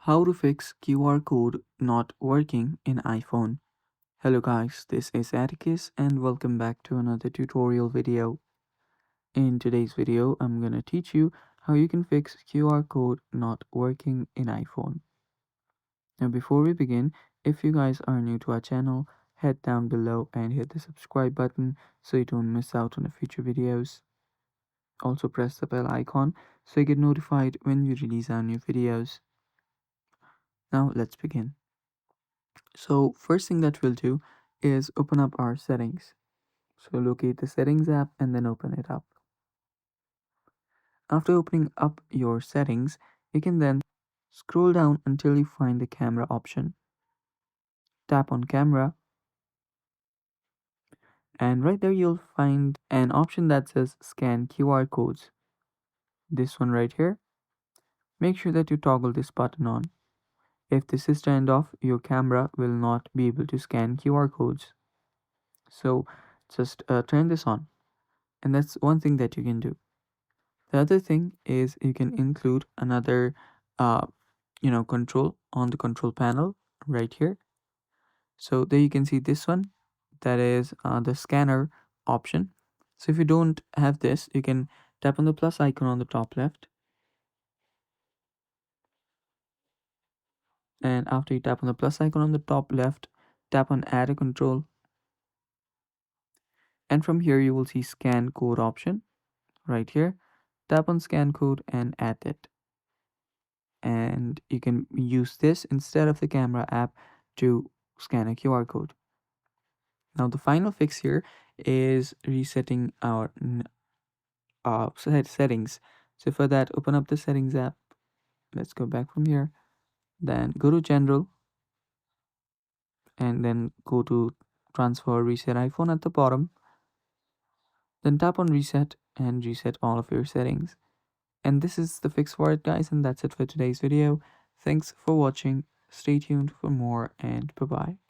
How to fix QR code not working in iPhone. Hello guys, this is Atticus and welcome back to another tutorial video. In today's video, I'm gonna teach you how you can fix QR code not working in iPhone. Now before we begin, if you guys are new to our channel, head down below and hit the subscribe button so you don't miss out on the future videos. Also press the bell icon so you get notified when we release our new videos. Now let's begin. So first thing that we'll do is open up our settings. So locate the settings app and then open it up. After opening up your settings, you can then scroll down until you find the camera option. Tap on camera and right there you'll find an option that says scan QR codes. This one right here. Make sure that you toggle this button on. If this is turned off, your camera will not be able to scan QR codes. So just turn this on, and that's one thing that you can do. The other thing is you can include another uh control on the control panel right here. So there you can see this one, that is the scanner option. So if you don't have this, you can tap on the plus icon on the top left, and after you tap on the plus icon on the top left, tap on add a control, and from here you will see scan code option right here. Tap on scan code and add it, and you can use this instead of the camera app to scan a QR code. Now the final fix here is resetting our settings. So for that, open up the settings app. Let's go back from here. Then go to general and then go to transfer reset iPhone at the bottom. Then tap on reset and reset all of your settings. And this is the fix for it, guys, and that's it for today's video. Thanks for watching. Stay tuned for more, and bye bye.